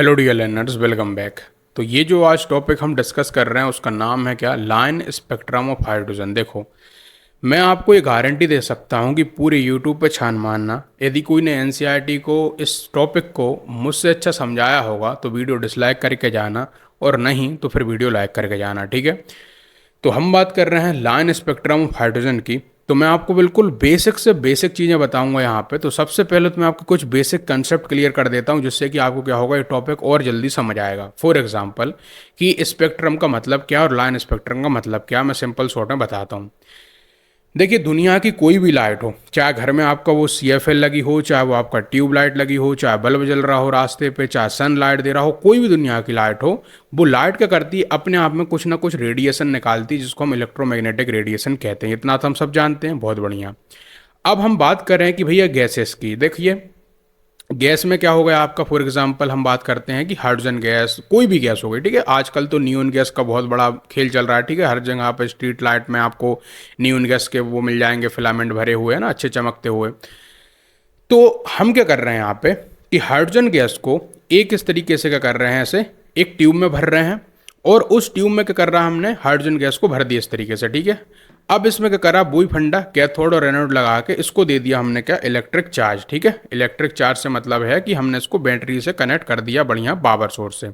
Hello dear learners, welcome back. तो ये जो आज टॉपिक हम डिस्कस कर रहे हैं उसका नाम है क्या, लाइन स्पेक्ट्रम ऑफ हाइड्रोजन। देखो, मैं आपको ये गारंटी दे सकता हूँ कि पूरे यूट्यूब पे छान मारना, यदि कोई ने एनसीईआरटी को इस टॉपिक को मुझसे अच्छा समझाया होगा तो वीडियो डिसलाइक करके जाना, और नहीं तो फिर वीडियो लाइक करके जाना, ठीक है। तो हम बात कर रहे हैं लाइन स्पेक्ट्रम ऑफ हाइड्रोजन की। तो मैं आपको बिल्कुल बेसिक से बेसिक चीज़ें बताऊंगा यहाँ पे। तो सबसे पहले तो मैं आपको कुछ बेसिक कंसेप्ट क्लियर कर देता हूँ, जिससे कि आपको क्या होगा, ये टॉपिक और जल्दी समझ आएगा। फॉर एग्जांपल कि स्पेक्ट्रम का मतलब क्या और लाइन स्पेक्ट्रम का मतलब क्या, मैं सिंपल शॉर्ट में बताता हूँ। देखिए, दुनिया की कोई भी लाइट हो, चाहे घर में आपका वो CFL लगी हो, चाहे वो आपका ट्यूब लाइट लगी हो, चाहे बल्ब जल रहा हो रास्ते पे, चाहे सन लाइट दे रहा हो, कोई भी दुनिया की लाइट हो, वो लाइट क्या करती है, अपने आप में कुछ ना कुछ रेडिएशन निकालती है, जिसको हम इलेक्ट्रोमैग्नेटिक रेडिएशन कहते हैं। इतना तो हम सब जानते हैं, बहुत बढ़िया। अब हम बात कर रहे हैं कि भैया गैसेस की। देखिए, गैस में क्या हो गया आपका, फॉर एग्जांपल हम बात करते हैं कि हाइड्रोजन गैस, कोई भी गैस हो गई, ठीक है। आजकल तो नियोन गैस का बहुत बड़ा खेल चल रहा है, ठीक है। हर जगह पे स्ट्रीट लाइट में आपको नियोन गैस के वो मिल जाएंगे, फिलामेंट भरे हुए हैं ना, अच्छे चमकते हुए। तो हम क्या कर रहे हैं यहाँ पे कि हाइड्रोजन गैस को एक इस तरीके से क्या कर रहे हैं, ऐसे एक ट्यूब में भर रहे हैं, और उस ट्यूब में क्या कर रहा है, हमने हाइड्रोजन गैस को भर दिया इस तरीके से, ठीक है। अब इसमें क्या करा, वही फंडा कैथोड और एनोड लगा के इसको दे दिया हमने क्या, इलेक्ट्रिक चार्ज, ठीक है। इलेक्ट्रिक चार्ज से मतलब है कि हमने इसको बैटरी से कनेक्ट कर दिया, बढ़िया पावर सोर्स से।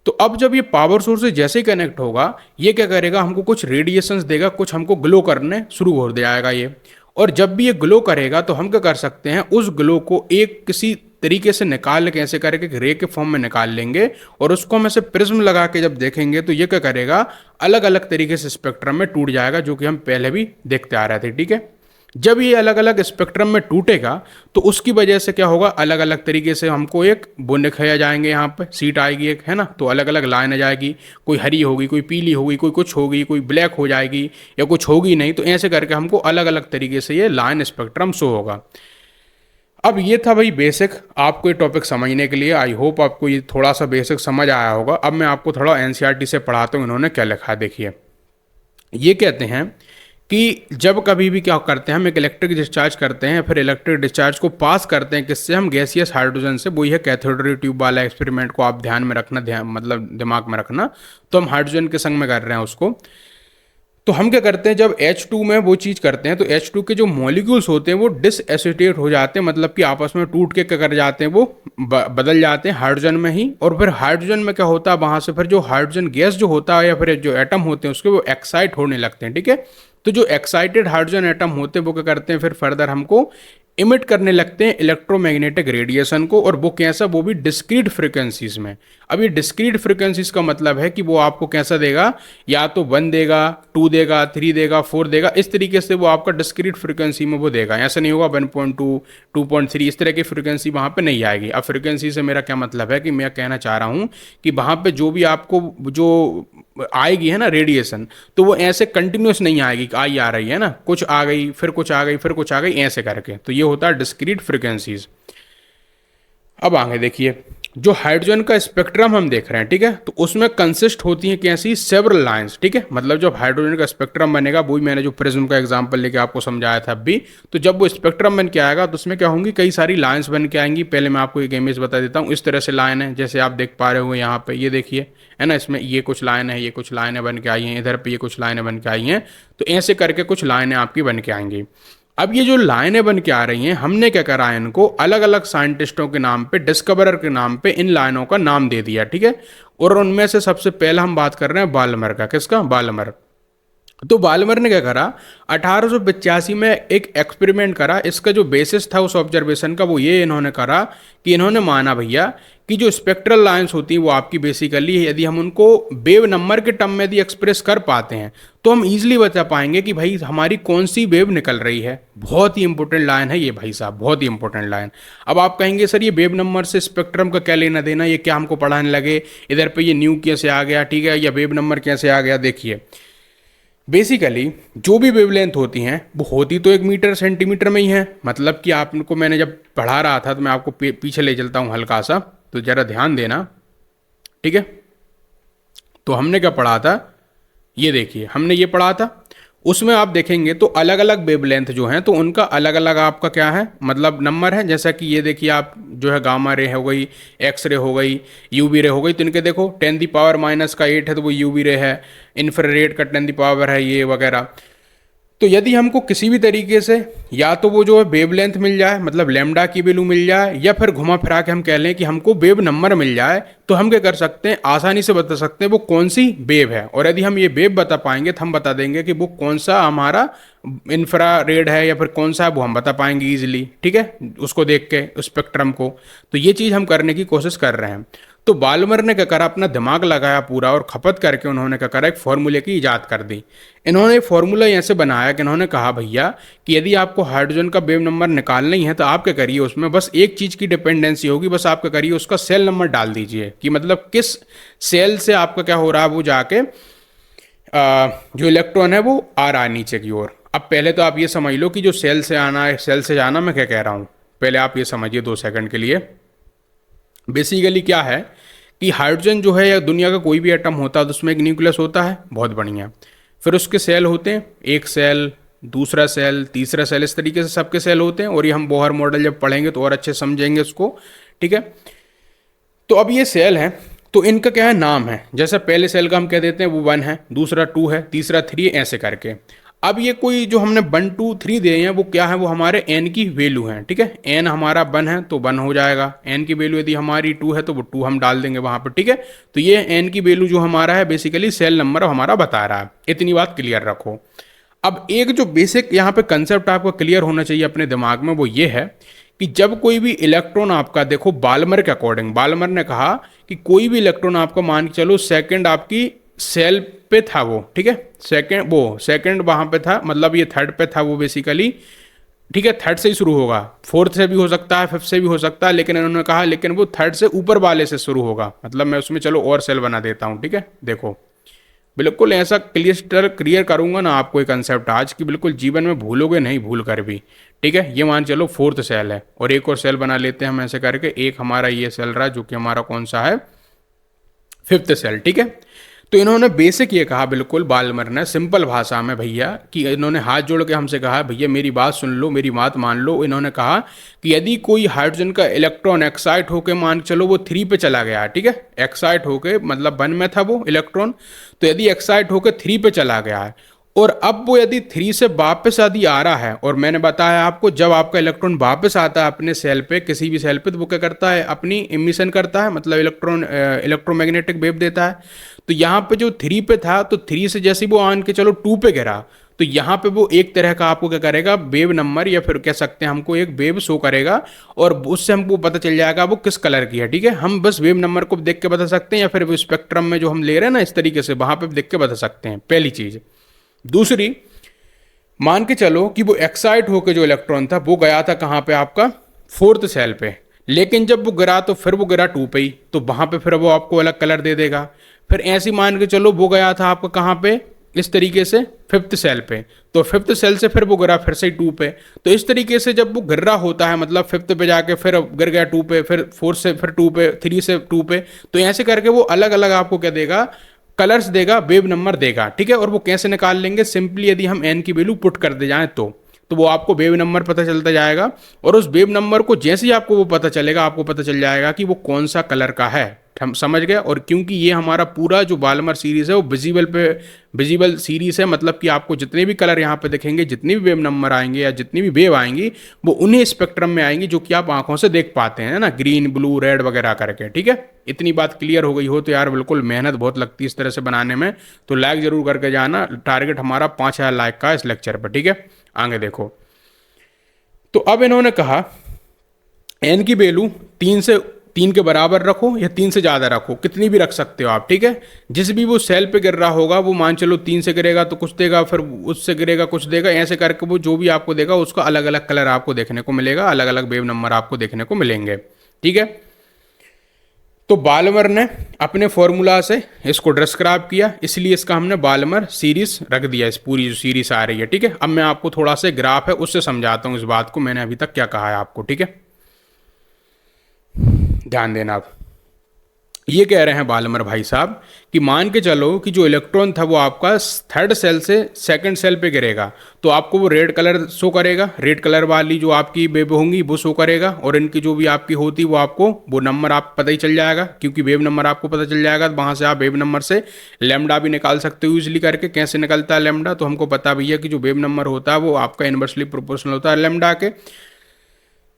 तो अब जब ये पावर सोर्स से जैसे ही कनेक्ट होगा, ये क्या करेगा, हमको कुछ रेडिएशंस देगा, कुछ हमको ग्लो करने शुरू हो जाएगा ये। और जब भी ये ग्लो करेगा तो हम क्या कर सकते हैं, उस ग्लो को एक किसी तरीके से निकाल के, ऐसे करके रे के फॉर्म में निकाल लेंगे, और उसको हम ऐसे प्रिज्म लगा के जब देखेंगे तो ये क्या करेगा, अलग अलग तरीके से स्पेक्ट्रम में टूट जाएगा, जो कि हम पहले भी देखते आ रहे थे, ठीक है। जब ये अलग अलग स्पेक्ट्रम में टूटेगा तो उसकी वजह से क्या होगा, अलग अलग तरीके से हमको एक वो दिखाया जाएंगे, यहाँ पे सीट आएगी एक, है ना। तो अलग अलग लाइन आ जाएगी, कोई हरी होगी, कोई पीली होगी, कोई कुछ होगी, कोई ब्लैक हो जाएगी, या कुछ होगी नहीं। तो ऐसे करके हमको अलग अलग तरीके से ये लाइन स्पेक्ट्रम शो होगा। अब ये था भाई बेसिक, आपको ये टॉपिक समझने के लिए। आई होप आपको ये थोड़ा सा बेसिक समझ आया होगा। अब मैं आपको थोड़ा एनसीईआरटी से पढ़ाता हूँ, इन्होंने क्या लिखा है, देखिए। ये कहते हैं कि जब कभी भी क्या करते हैं, हम एक इलेक्ट्रिक डिस्चार्ज करते हैं, फिर इलेक्ट्रिक डिस्चार्ज को पास करते हैं किससे, हम गैसियस हाइड्रोजन से। वही है कैथोडरी ट्यूब वाला एक्सपेरिमेंट को आप ध्यान में रखना, ध्यान मतलब दिमाग में रखना। तो हम हाइड्रोजन के संग में कर रहे हैं उसको। तो हम क्या करते हैं, जब H2 में वो चीज़ करते हैं तो H2 के जो मॉलिक्यूल्स होते हैं वो डिसएसोसिएट हो जाते हैं, मतलब कि आपस में टूट के क्या कर जाते हैं, वो बदल जाते हैं हाइड्रोजन में ही। और फिर हाइड्रोजन में क्या होता है, वहाँ से फिर जो हाइड्रोजन गैस जो होता है, या फिर जो एटम होते हैं उसके, वो एक्साइट होने लगते हैं, ठीक है। तो जो एक्साइटेड हाइड्रोजन एटम होते हैं वो क्या करते हैं, फिर फर्दर हमको इमिट करने लगते हैं इलेक्ट्रोमैग्नेटिक रेडिएशन को। और वो कैसा, वो भी डिस्क्रीट फ्रिक्वेंसीज में। अब ये डिस्क्रीट फ्रिक्वेंसीज का मतलब है कि वो आपको कैसा देगा, या तो 1 देगा, 2 देगा, 3 देगा, 4 देगा, इस तरीके से वो आपका डिस्क्रीट फ्रिक्वेंसी में वो देगा। ऐसा नहीं होगा 1.2, 2.3, इस तरह की फ्रिक्वेंसी वहाँ पे नहीं आएगी। अब फ्रिक्वेंसी से मेरा क्या मतलब है, कि मैं कहना चाह रहा हूँ कि वहाँ पे जो भी आपको जो आएगी है ना रेडिएशन, तो वो ऐसे कंटिन्यूस नहीं आएगी, आई आ रही है ना, कुछ आ गई, फिर कुछ आ गई, फिर कुछ आ गई, ऐसे करके। तो ये होता है डिस्क्रीट फ्रिक्वेंसीज। अब आगे देखिए, जो हाइड्रोजन का स्पेक्ट्रम हम देख रहे हैं, ठीक है, तो उसमें कंसिस्ट होती हैं कैसी, सेवरल लाइंस, ठीक है। मतलब जब हाइड्रोजन का स्पेक्ट्रम बनेगा, वही मैंने जो प्रिज्म का एग्जांपल लेके आपको समझाया था अभी, तो जब वो स्पेक्ट्रम बन के आएगा तो उसमें क्या होंगी, कई सारी लाइंस बन के आएंगी। पहले मैं आपको एक इमेज बता देता हूँ। इस तरह से लाइन है, जैसे आप देख पा रहे हो यहाँ पे, ये देखिए, है ना। इसमें ये कुछ लाइन है, ये कुछ लाइनें बन के आई हैं, इधर पे ये कुछ लाइनें बन के आई हैं। तो ऐसे करके कुछ लाइनें आपकी बन के आएंगी। अब ये जो लाइनें बन के आ रही हैं, हमने क्या करा है, इनको अलग अलग साइंटिस्टों के नाम पे, डिस्कवरर के नाम पे इन लाइनों का नाम दे दिया, ठीक है। और उनमें से सबसे पहला हम बात कर रहे हैं बाल्मर का। किसका, बाल्मर। तो बाल्मर ने क्या करा, 1885 में एक एक्सपेरिमेंट करा। इसका जो बेसिस था उस ऑब्जर्वेशन का, वो ये इन्होंने करा कि इन्होंने माना भैया कि जो स्पेक्ट्रल लाइंस होती हैं वो आपकी बेसिकली, यदि हम उनको वेव नंबर के टर्म में यदि एक्सप्रेस कर पाते हैं तो हम इजीली बता पाएंगे कि भाई हमारी कौन सी वेव निकल रही है। बहुत ही इंपॉर्टेंट लाइन है ये भाई साहब, बहुत ही इंपॉर्टेंट लाइन। अब आप कहेंगे सर ये वेव नंबर से स्पेक्ट्रम का क्या लेना देना, ये क्या हमको पढ़ाने लगे, इधर पे ये न्यू कैसे आ गया, ठीक है, या वेव नंबर कैसे आ गया। देखिए, बेसिकली जो भी वेवलेंथ होती हैं वो होती तो 1 मीटर सेंटीमीटर में ही है। मतलब कि आपको मैंने जब पढ़ा रहा था तो मैं आपको पीछे ले चलता हूँ हल्का सा, तो ज़रा ध्यान देना, ठीक है। तो हमने क्या पढ़ा था, ये देखिए, हमने ये पढ़ा था उसमें आप देखेंगे तो अलग अलग वेवलेंथ जो हैं तो उनका अलग अलग आपका क्या है मतलब नंबर है। जैसा कि ये देखिए आप जो है गामा रे हो गई, एक्स रे हो गई, यूवी रे हो गई, तो इनके देखो 10⁻⁻8 है तो वो यूवी रे है, इंफ्रारेड का 10 है ये वगैरह। तो यदि हमको किसी भी तरीके से या तो वो जो है वेवलेंथ मिल जाए मतलब लैम्डा की वैल्यू मिल जाए, या फिर घुमा फिरा के हम कह लें कि हमको वेव नंबर मिल जाए, तो हम क्या कर सकते हैं, आसानी से बता सकते हैं वो कौन सी वेव है। और यदि हम ये वेव बता पाएंगे तो हम बता देंगे कि वो कौन सा हमारा इंफ्रारेड है या फिर कौन सा है, वो हम बता पाएंगे ईजिली, ठीक है, उसको देख के स्पेक्ट्रम को। तो ये चीज़ हम करने की कोशिश कर रहे हैं। तो बाल्मर ने क्या करा, अपना दिमाग लगाया पूरा और खपत करके उन्होंने क्या करा, एक फॉर्मूले की इजाद कर दी। इन्होंने फॉर्मूला ऐसे बनाया कि इन्होंने कहा भैया कि यदि आपको हाइड्रोजन का वेव नंबर निकालना ही है तो आप क्या करिए, उसमें बस एक चीज़ की डिपेंडेंसी होगी, बस आप क्या करिए उसका सेल नंबर डाल दीजिए कि मतलब किस सेल से आपका क्या हो रहा है, वो जाके जो इलेक्ट्रॉन है वो आ रहा है नीचे की ओर। अब पहले तो आप ये समझ लो कि जो सेल से आना है, सेल से जाना, मैं क्या कह रहा हूँ, पहले आप ये समझिए 2 सेकंड के लिए। बेसिकली क्या है कि हाइड्रोजन जो है या दुनिया का कोई भी एटम होता है तो उसमें एक न्यूक्लियस होता है, बहुत बढ़िया। फिर उसके सेल होते हैं, एक सेल, दूसरा सेल, तीसरा सेल, इस तरीके से सबके सेल होते हैं। और ये हम बोहर मॉडल जब पढ़ेंगे तो और अच्छे समझेंगे उसको, ठीक है। तो अब ये सेल है तो इनका क्या है, नाम है। जैसे पहले सेल का हम कह देते हैं वो 1 है, दूसरा 2 है, तीसरा 3, ऐसे करके। अब ये कोई जो हमने 1 2 3 दिए हैं वो क्या है, वो हमारे एन की वैल्यू हैं, ठीक है। एन हमारा 1 है तो 1 हो जाएगा, एन की वैल्यू यदि हमारी 2 है तो वो 2 हम डाल देंगे वहां पर, ठीक है। तो ये एन की वैल्यू जो हमारा है बेसिकली सेल नंबर हमारा बता रहा है। इतनी बात क्लियर रखो। अब एक जो बेसिक यहाँ पे कंसेप्ट आपको क्लियर होना चाहिए अपने दिमाग में, वो ये है कि जब कोई भी इलेक्ट्रॉन आपका, देखो बाल्मर के अकॉर्डिंग, बाल्मर ने कहा कि कोई भी इलेक्ट्रॉन आपका मान के चलो सेकंड आपकी सेल पे था वो, ठीक है, सेकंड वहां पे था, मतलब ये थर्ड पे था वो बेसिकली, ठीक है। थर्ड से ही शुरू होगा, फोर्थ से भी हो सकता है, फिफ्थ से भी हो सकता है, लेकिन इन्होंने कहा लेकिन वो थर्ड से ऊपर वाले से शुरू होगा। मतलब मैं उसमें चलो और सेल बना देता हूँ, ठीक है। देखो बिल्कुल ऐसा क्लियर करूंगा ना आपको ये कंसेप्ट आज की, बिल्कुल जीवन में भूलोगे नहीं, भूल कर भी, ठीक है। ये मान चलो फोर्थ सेल है और एक और सेल बना लेते हैं हम ऐसे करके। एक हमारा ये सेल रहा जो कि हमारा कौन सा है, फिफ्थ सेल, ठीक है। तो इन्होंने बेसिक ये कहा, बिल्कुल बाल्मर ने सिंपल भाषा में भैया, कि इन्होंने हाथ जोड़ के हमसे कहा भैया मेरी बात सुन लो, मेरी बात मान लो। इन्होंने कहा कि यदि कोई हाइड्रोजन का इलेक्ट्रॉन एक्साइट होकर मान चलो वो 3 पे चला गया, ठीक है, एक्साइट होके मतलब 1 में था वो इलेक्ट्रॉन, तो यदि एक्साइट होकर 3 पे चला गया है और अब वो यदि 3 से वापस यदि आ रहा है, और मैंने बताया आपको जब आपका इलेक्ट्रॉन वापस आता है अपने सेल पे, किसी भी सेल पे, तो वो क्या करता है, अपनी इमिशन करता है, मतलब इलेक्ट्रोमैग्नेटिक वेव देता है। तो यहाँ पे जो 3 पे था, तो 3 से जैसे वो आन के चलो 2 पे गिरा, तो यहाँ पे वो एक तरह का आपको क्या करेगा, वेव नंबर, या फिर कह सकते हैं हमको एक वेव शो करेगा, और उससे हमको पता चल जाएगा वो किस कलर की है, ठीक है। हम बस वेव नंबर को देख के बता सकते हैं, या फिर वो स्पेक्ट्रम में जो हम ले रहे हैं ना इस तरीके से, वहां पे देख के बता सकते हैं, पहली चीज। दूसरी, मान के चलो कि वो एक्साइट होकर जो इलेक्ट्रॉन था वो गया था कहाँ पे, आपका फोर्थ सेल पे, लेकिन जब वो गिरा तो फिर वो गिरा 2 पे ही, तो वहां पे फिर वो आपको अलग कलर दे देगा। फिर ऐसी मान के चलो वो गया था आपका कहाँ पे, इस तरीके से फिफ्थ सेल पे, तो फिफ्थ सेल से फिर वो गिरा फिर से 2 पे। तो इस तरीके से जब वो गिर रहा होता है, मतलब फिफ्थ पे जाके फिर गिर गया 2 पे, फिर फोर्थ से फिर 2 पे, 3 से 2 पे, तो ऐसे करके वो अलग अलग आपको क्या देगा, कलर्स देगा, वेव नंबर देगा, ठीक है। और वो कैसे निकाल लेंगे, सिंपली यदि हम एन की वैल्यू पुट कर दे जाएं तो वो आपको वेव नंबर पता चलता जाएगा, और उस वेव नंबर को जैसे ही आपको वो पता चलेगा, आपको पता चल जाएगा कि वो कौन सा कलर का है, हम समझ गए। और क्योंकि ये हमारा पूरा जो बाल्मर सीरीज है वो विजिबल सीरीज है, मतलब कि आपको जितने भी कलर यहाँ पे दिखेंगे, जितने भी वेव नंबर आएंगे या जितनी भी वेव आएंगी, वो उन्हीं स्पेक्ट्रम में आएंगी जो कि आप आंखों से देख पाते हैं ना, ग्रीन, ब्लू, रेड वगैरह करके, ठीक है। इतनी बात क्लियर हो गई हो तो यार बिल्कुल मेहनत बहुत लगती है इस तरह से बनाने में, तो लाइक जरूर करके जाना। टारगेट हमारा 5000 लाइक का इस लेक्चर पर, ठीक है। आगे देखो, तो अब इन्होंने कहा एन की वैल्यू 3 के बराबर रखो या 3 से ज़्यादा रखो, कितनी भी रख सकते हो आप, ठीक है। जिस भी वो सेल पे गिर रहा होगा वो मान चलो 3 से गिरेगा तो कुछ देगा, फिर उससे गिरेगा कुछ देगा, ऐसे करके वो जो भी आपको देगा उसका अलग अलग कलर आपको देखने को मिलेगा, अलग अलग वेव नंबर आपको देखने को मिलेंगे, ठीक है। तो बाल्मर ने अपने फॉर्मूला से इसको डिस्क्राइब किया, इसलिए इसका हमने बाल्मर सीरीज रख दिया, इस पूरी जो सीरीज आ रही है, ठीक है। अब मैं आपको थोड़ा सा ग्राफ है उससे समझाता हूँ इस बात को, मैंने अभी तक क्या कहा है आपको, ठीक है, ध्यान देना आप। ये कह रहे हैं बालमर भाई साहब कि मान के चलो कि जो इलेक्ट्रॉन था वो आपका थर्ड सेल से सेकंड सेल पे गिरेगा, तो आपको वो रेड कलर शो करेगा, रेड कलर वाली जो आपकी वेव होंगी वो शो करेगा, और इनकी जो भी आपकी होती वो आपको वो नंबर आप पता ही चल जाएगा, क्योंकि वेव नंबर आपको पता चल जाएगा, तो वहाँ से आप वेव नंबर से लेमडा भी निकाल सकते हो यूजली करके। कैसे निकलता है लेमडा, तो हमको पता भैया कि जो वेव नंबर होता है वो आपका इन्वर्सली प्रोपोर्शनल होता है लेमडा के।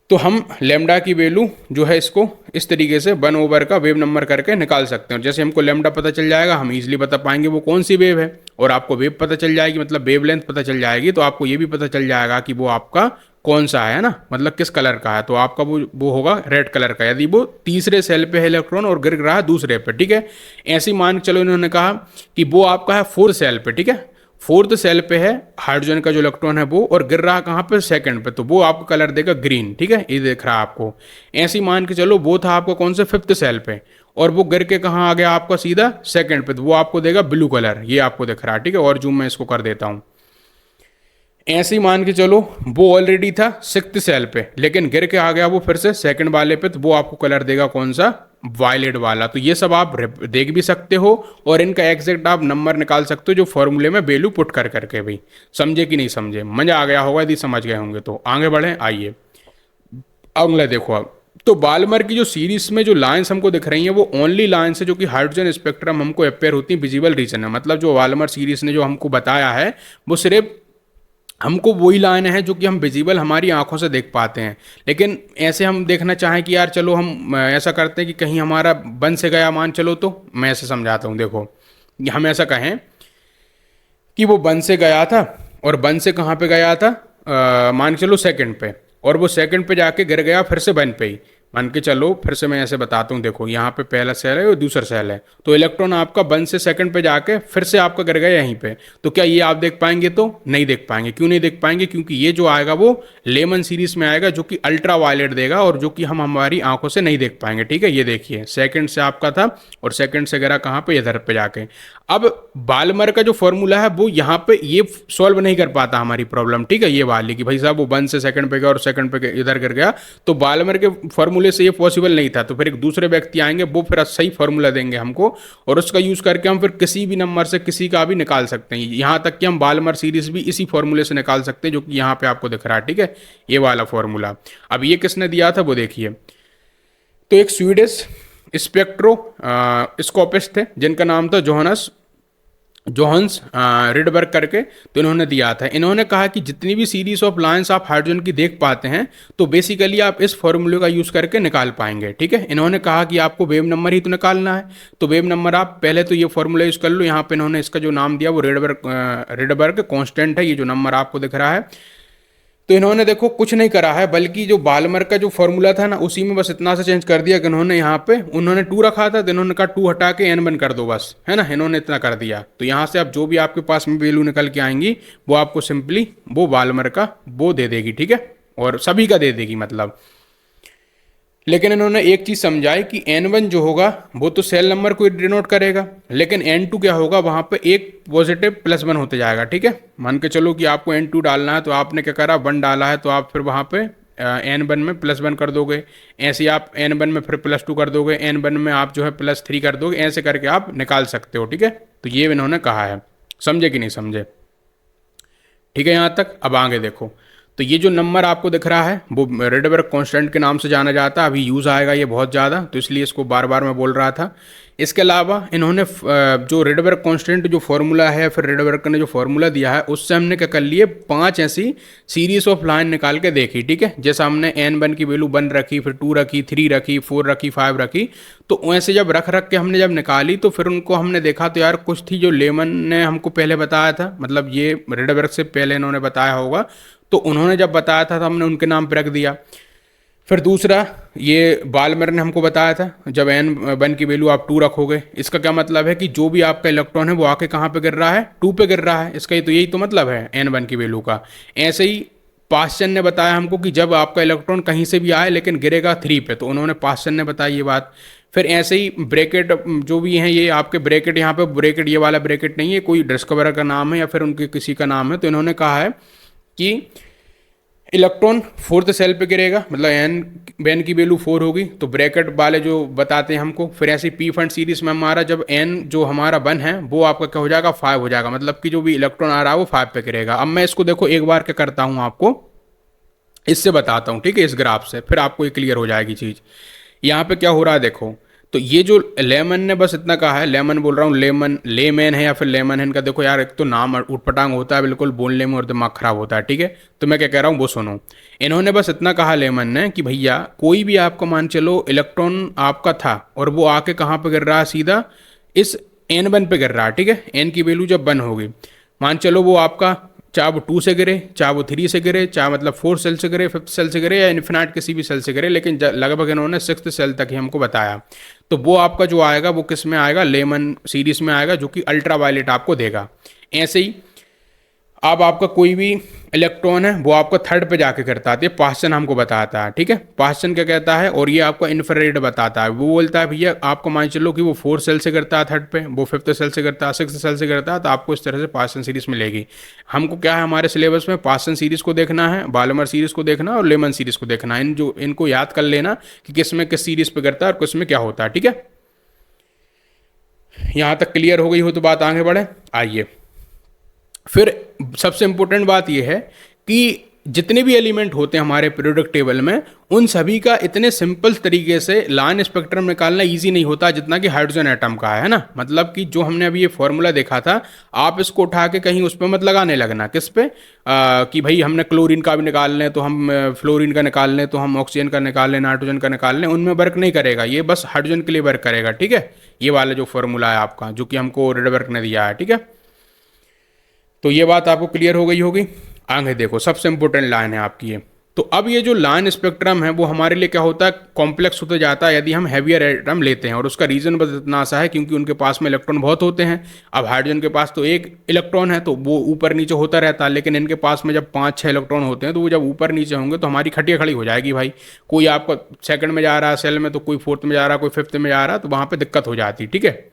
तो हम लेमडा की वैल्यू जो है इसको इस तरीके से 1 का वेव नंबर करके निकाल सकते हैं। जैसे हमको लेमडा पता चल जाएगा, हम इजीली बता पाएंगे वो कौन सी वेव है, और आपको वेव पता चल जाएगी, मतलब वेव लेंथ पता चल जाएगी, तो आपको ये भी पता चल जाएगा कि वो आपका कौन सा है ना, मतलब किस कलर का है। तो आपका वो होगा रेड कलर का, यदि वो तीसरे सेल पे है इलेक्ट्रॉन और गिर रहा है दूसरे पे, ठीक है। ऐसी मान के चलो इन्होंने कहा कि वो आपका है फोर्थ सेल पे, ठीक है, फोर्थ सेल पे है हाइड्रोजन का जो इलेक्ट्रॉन है वो, और गिर रहा कहाँ पे, सेकंड पे, तो वो आपको कलर देगा ग्रीन, ठीक है, ये देख रहा है आपको। ऐसी मान के चलो वो था आपका कौन से, फिफ्थ सेल पे, और वो गिर के कहाँ आ गया आपका सीधा सेकंड पे, तो वो आपको देगा ब्लू कलर, ये आपको दिख रहा है, ठीक है। और जूम मैं इसको कर देता हूँ। ऐसे ही मान के चलो वो ऑलरेडी था सिक्स्थ सेल पे, लेकिन गिर के आ गया वो फिर से सेकंड वाले पे, तो वो आपको कलर देगा कौन सा, वायलेट वाला। तो ये सब आप देख भी सकते हो, और इनका एग्जैक्ट आप नंबर निकाल सकते हो जो फॉर्मूले में वैल्यू पुट कर करके भी। समझे कि नहीं समझे, मजा आ गया होगा यदि समझ गए होंगे तो। आगे बढ़े, आइए अगला देखो अब। तो बाल्मर की जो सीरीज में जो लाइंस हमको दिख रही हैं वो ओनली लाइंस है जो कि हाइड्रोजन स्पेक्ट्रम हमको अपेयर होती हैं विजिबल रीजन में। मतलब जो बाल्मर सीरीज ने जो हमको बताया है वो सिर्फ हमको वही लाइन है जो कि हम विजिबल हमारी आंखों से देख पाते हैं। लेकिन ऐसे हम देखना चाहें कि यार चलो हम ऐसा करते हैं कि कहीं हमारा बन से गया मान चलो, तो मैं ऐसे समझाता हूँ। देखो हम ऐसा कहें कि वो बन से गया था, और बन से कहाँ पे गया था, मान के चलो सेकंड पे, और वो सेकंड पे जाके गिर गया फिर से बन पे ही। मान के चलो फिर से मैं ऐसे बताता हूँ, देखो यहाँ पे पहला सेल है और दूसरा सेल है, तो इलेक्ट्रॉन आपका वन से सेकंड पे जाके फिर से आपका गिर गया यहीं पे। तो क्या ये आप देख पाएंगे, तो नहीं देख पाएंगे। क्यों नहीं देख पाएंगे, क्योंकि ये जो आएगा वो लेमन सीरीज में आएगा जो कि अल्ट्रा वायलेट देगा, और जो कि हम हमारी आंखों से नहीं देख पाएंगे, ठीक है। ये देखिए सेकंड से आपका था, और सेकंड से गिरा कहाँ पे, इधर पे जाके। अब बाल्मर का जो फॉर्मूला है वो यहाँ पे ये सॉल्व नहीं कर पाता हमारी प्रॉब्लम, ठीक है, ये वाली कि भाई साहब वो वन से सेकंड पे गया और सेकंड पे इधर गिर गया, तो बाल्मर के फॉर्मूले से ये पॉसिबल नहीं था। तो फिर एक दूसरे व्यक्ति आएंगे, वो फिर सही फॉर्मूला देंगे हमको, और उसका यूज करके हम फिर किसी भी नंबर से किसी का भी निकाल सकते हैं। यहाँ तक कि हम बाल्मर सीरीज भी इसी फॉर्मूले से निकाल सकते हैं जो कि यहाँ पे आपको दिख रहा है, ठीक है, ये वाला फॉर्मूला। अब ये किसने दिया था वो देखिए। तो एक स्वीडिश स्पेक्ट्रो स्कोपिस्ट थे जिनका नाम था जोहन्स रिडबर्ग करके, तो इन्होंने दिया था। इन्होंने कहा कि जितनी भी सीरीज ऑफ लाइंस आप हाइड्रोजन की देख पाते हैं तो बेसिकली आप इस फॉर्मूले का यूज़ करके निकाल पाएंगे, ठीक है। इन्होंने कहा कि आपको वेव नंबर ही तो निकालना है, तो वेव नंबर आप पहले तो ये फॉर्मूला यूज़ कर लो। यहाँ पे इन्होंने इसका जो नाम दिया वो रिडबर्ग कांस्टेंट है, ये जो नंबर आपको दिख रहा है। तो इन्होंने देखो कुछ नहीं करा है, बल्कि जो बाल्मर का जो फॉर्मूला था ना उसी में बस इतना सा चेंज कर दिया कि उन्होंने यहाँ पे उन्होंने 2 रखा था, तो इन्होंने कहा 2 हटा के n1 कर दो बस, है ना, इन्होंने इतना कर दिया। तो यहाँ से आप जो भी आपके पास में वैल्यू निकल के आएंगी वो आपको सिंपली वो बाल्मर का वो दे देगी, ठीक है, और सभी का दे देगी मतलब। लेकिन इन्होंने एक चीज़ समझाई कि n1 जो होगा वो तो सेल नंबर को डिनोट करेगा, लेकिन n2 क्या होगा, वहाँ पे एक पॉजिटिव +1 होते जाएगा, ठीक है। मान के चलो कि आपको n2 डालना है, तो आपने क्या करा 1 डाला है, तो आप फिर वहाँ पे n1 में +1 कर दोगे, ऐसे आप n1 में फिर +2 कर दोगे, n1 में आप जो है +3 कर दोगे, ऐसे करके आप निकाल सकते हो, ठीक है। तो ये इन्होंने कहा है, समझे कि नहीं समझे, ठीक है यहाँ तक। अब आगे देखो, तो ये जो नंबर आपको दिख रहा है वो रिडबर्ग कांस्टेंट के नाम से जाना जाता है। अभी यूज़ आएगा ये बहुत ज़्यादा, तो इसलिए इसको बार बार मैं बोल रहा था। इसके अलावा इन्होंने जो रिडबर्ग कांस्टेंट जो फॉर्मूला है, फिर रिडबर्ग ने जो फॉर्मूला दिया है उससे हमने क्या कर लिए 5 ऐसी सीरीज ऑफ लाइन निकाल के देखी, ठीक है। जैसे हमने n1 की वैल्यू 1 रखी, फिर 2 रखी, 3 रखी, 4 रखी, 5 रखी, तो वैसे जब रख रख के हमने जब निकाली तो फिर उनको हमने देखा तो यार कुछ थी जो लेमन ने हमको पहले बताया था, मतलब ये रिडबर्ग से पहले इन्होंने बताया होगा, तो उन्होंने जब बताया था तो हमने उनके नाम पर रख दिया। फिर दूसरा ये बाल्मर ने हमको बताया था जब n1 की वैल्यू आप 2 रखोगे, इसका क्या मतलब है कि जो भी आपका इलेक्ट्रॉन है वो आके कहाँ पे गिर रहा है, 2 पे गिर रहा है, इसका यही तो मतलब है n1 की वैल्यू का। ऐसे ही पास्चन ने बताया हमको कि जब आपका इलेक्ट्रॉन कहीं से भी आए लेकिन गिरेगा 3 पे, तो उन्होंने पास्चन ने बताया ये बात। फिर ऐसे ही ब्रैकेट जो भी हैं ये आपके ब्रैकेट, यहाँ पे ब्रैकेट ये वाला ब्रैकेट नहीं है, कोई डिस्कवरर का नाम है या फिर उनके किसी का नाम है, तो इन्होंने कहा है कि इलेक्ट्रॉन फोर्थ सेल पे गिरेगा, मतलब एन की वैल्यू 4 होगी, तो ब्रैकेट वाले जो बताते हैं हमको। फिर ऐसे पी फंड सीरीज में हमारा जब एन जो हमारा 1 है वो आपका क्या हो जाएगा, 5 हो जाएगा, मतलब कि जो भी इलेक्ट्रॉन आ रहा है वो 5 पे गिरेगा। अब मैं इसको देखो एक बार क्या करता हूँ, आपको इससे बताता हूँ, ठीक है, इस ग्राफ से, फिर आपको ये क्लियर हो जाएगी चीज़। यहाँ पे क्या हो रहा है देखो, तो ये जो लेमन ने बस इतना कहा है, लेमन बोल रहा हूँ, लेमन लेमैन है या फिर लेमन है, इनका देखो यार, एक तो नाम उटपटांग होता है बिल्कुल, बोलने में और दिमाग खराब होता है, ठीक है। तो मैं क्या कह रहा हूँ वो सुनो। इन्होंने बस इतना कहा लेमन ने कि भैया कोई भी आपको मान चलो इलेक्ट्रॉन आपका था और वो आके कहाँ पे गिर रहा है, सीधा इस N1 पे गिर रहा है, ठीक है। एन की वैल्यू जब 1 होगी, मान चलो वो आपका, चाहे वो 2 से गिरे, चाहे वो 3 से गिरे, चाहे मतलब 4 सेल से गिरे, 5th सेल से गिरे, या इन्फिनाइट किसी भी सेल से गिरे, लेकिन लगभग इन्होंने 6th सेल तक ही हमको बताया। तो वो आपका जो आएगा वो किस में आएगा, लेमन सीरीज में आएगा, जो कि अल्ट्रा वायलेट आपको देगा। ऐसे ही अब आपका कोई भी इलेक्ट्रॉन है वो आपका थर्ड पे जाके करता है, पास्चन हमको बताता है, ठीक है। पास्चन क्या कहता है, और ये आपका इंफ्रारेड बताता है। वो बोलता है भैया आपको मान चलो कि वो 4 सेल से करता है थर्ड पे, वो 5th सेल से करता है, 6th सेल से करता है, तो आपको इस तरह से पास्चन सीरीज मिलेगी। हमको क्या है, हमारे सिलेबस में पास्चन सीरीज को देखना है, बाल्मर सीरीज को देखना है और लेमन सीरीज को देखना है। इनको याद कर लेना कि किस में किस सीरीज पे करता है और किस में क्या होता है, ठीक है। यहाँ तक क्लियर हो गई हो तो बात आगे बढ़े। आइए फिर सबसे इंपॉर्टेंट बात यह है कि जितने भी एलिमेंट होते हैं हमारे पीरियोडिक टेबल में, उन सभी का इतने सिंपल तरीके से लाइन स्पेक्ट्रम निकालना इजी नहीं होता जितना कि हाइड्रोजन एटम का है ना। मतलब कि जो हमने अभी ये फॉर्मूला देखा था, आप इसको उठा के कहीं उस पर मत लगाने लगना, किस पे, कि भाई हमने क्लोरीन का भी निकाल लें तो हम फ्लोरीन का निकाल लें, तो हम ऑक्सीजन का निकाल लें, नाइट्रोजन का निकाल लें, उनमें वर्क नहीं करेगा। ये बस हाइड्रोजन के लिए वर्क करेगा, ठीक है। ये वाला जो फॉर्मूला है आपका, जो कि हमको रेडबर्ग ने दिया है, ठीक है। तो ये बात आपको क्लियर हो गई होगी। आगे देखो, सबसे इंपॉर्टेंट लाइन है आपकी ये। तो अब ये जो लाइन स्पेक्ट्रम है वो हमारे लिए क्या होता है, कॉम्प्लेक्स होते जाता है यदि हम हैवियर एटम लेते हैं। और उसका रीज़न बस इतना सा है क्योंकि उनके पास में इलेक्ट्रॉन बहुत होते हैं। अब हाइड्रोजन के पास तो एक इलेक्ट्रॉन है तो वो ऊपर नीचे होता रहता है, लेकिन इनके पास में जब 5-6 इलेक्ट्रॉन होते हैं तो वो जब ऊपर नीचे होंगे तो हमारी खटिया खड़ी हो जाएगी भाई। कोई आपका सेकंड में जा रहा है सेल में, तो कोई 4th में जा रहा है, कोई 5th में जा रहा है, तो वहाँ पर दिक्कत हो जाती है, ठीक है।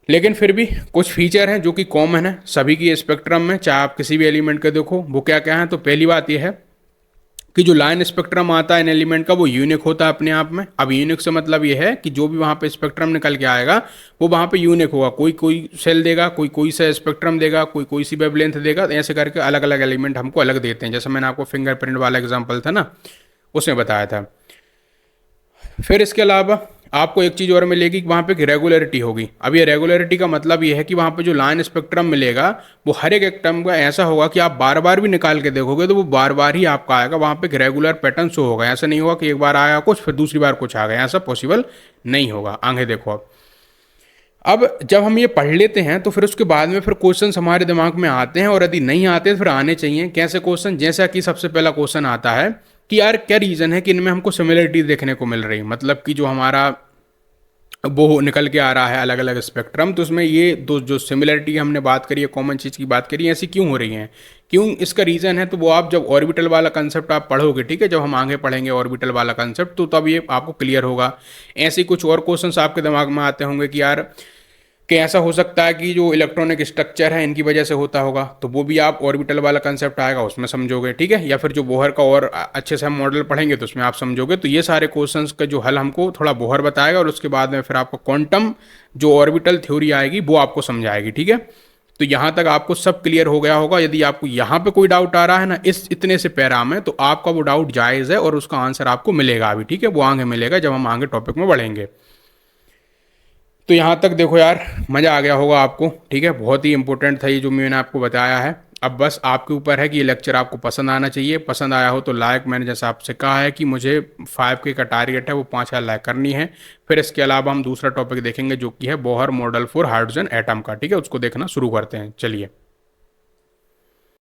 लेकिन फिर भी कुछ फीचर हैं जो कि कॉमन है सभी की स्पेक्ट्रम में, चाहे आप किसी भी एलिमेंट के देखो। वो क्या क्या है, तो पहली बात यह है कि जो लाइन स्पेक्ट्रम आता है इन एलिमेंट का वो यूनिक होता है अपने आप में। अब यूनिक से मतलब ये है कि जो भी वहाँ पे स्पेक्ट्रम निकल के आएगा वो वहाँ पे यूनिक होगा। कोई कोई सेल देगा, कोई कोई सा स्पेक्ट्रम देगा, कोई कोई सी वेवलेंथ देगा, तो ऐसे करके अलग अलग एलिमेंट हमको अलग देते हैं। जैसे मैंने आपको फिंगरप्रिंट वाला एग्जाम्पल था ना, उसमें बताया था। फिर इसके अलावा आपको एक चीज़ और मिलेगी कि वहाँ पे एक रेगुलरिटी होगी। अब ये रेगुलरिटी का मतलब ये है कि वहाँ पे जो लाइन स्पेक्ट्रम मिलेगा वो हर एक एटम का ऐसा होगा कि आप बार बार भी निकाल के देखोगे तो वो बार बार ही आपका आएगा। वहाँ पे एक रेगुलर पैटर्न शो होगा। ऐसा नहीं होगा कि एक बार आया कुछ फिर दूसरी बार कुछ आ गया, ऐसा पॉसिबल नहीं होगा। आगे देखो, अब जब हम ये पढ़ लेते हैं तो फिर उसके बाद में फिर क्वेश्चंस हमारे दिमाग में आते हैं, और यदि नहीं आते तो फिर आने चाहिए। कैसे क्वेश्चन, जैसा कि सबसे पहला क्वेश्चन आता है कि यार क्या रीज़न है कि इनमें हमको सिमिलरिटी देखने को मिल रही है। मतलब कि जो हमारा वो निकल के आ रहा है अलग अलग स्पेक्ट्रम, तो उसमें ये दो जो सिमिलरिटी हमने बात करी है, कॉमन चीज़ की बात करी है, ऐसी क्यों हो रही हैं, क्यों, इसका रीज़न है तो वो आप जब ऑर्बिटल वाला कंसेप्ट आप पढ़ोगे, ठीक है, जब हम आगे पढ़ेंगे ऑर्बिटल वाला कंसेप्ट, तो तब ये आपको क्लियर होगा। ऐसे कुछ और क्वेश्चंस आपके दिमाग में आते होंगे कि यार कि ऐसा हो सकता है कि जो इलेक्ट्रॉनिक स्ट्रक्चर है इनकी वजह से होता होगा, तो वो भी आप ऑर्बिटल वाला कंसेप्ट आएगा उसमें समझोगे, ठीक है। या फिर जो बोहर का और अच्छे से हम मॉडल पढ़ेंगे तो उसमें आप समझोगे। तो ये सारे क्वेश्चंस का जो हल हमको थोड़ा बोहर बताएगा, और उसके बाद में फिर आपको क्वांटम जो ऑर्बिटल थ्योरी आएगी वो आपको समझाएगी, ठीक है। तो यहाँ तक आपको सब क्लियर हो गया होगा। यदि आपको यहाँ पे कोई डाउट आ रहा है ना इस इतने से पैरा में, तो आपका वो डाउट जायज़ है और उसका आंसर आपको मिलेगा अभी, ठीक है। वो आगे मिलेगा जब हम आगे टॉपिक में बढ़ेंगे। तो यहाँ तक देखो यार, मज़ा आ गया होगा आपको, ठीक है। बहुत ही इंपॉर्टेंट था ये जो मैंने आपको बताया है। अब बस आपके ऊपर है कि ये लेक्चर आपको पसंद आना चाहिए। पसंद आया हो तो लाइक, मैंने जैसा आपसे कहा है कि मुझे 5K का टारगेट है, वो 5000 लाइक करनी है। फिर इसके अलावा हम दूसरा टॉपिक देखेंगे जो कि है Bohr model for hydrogen atom का, ठीक है। उसको देखना शुरू करते हैं, चलिए।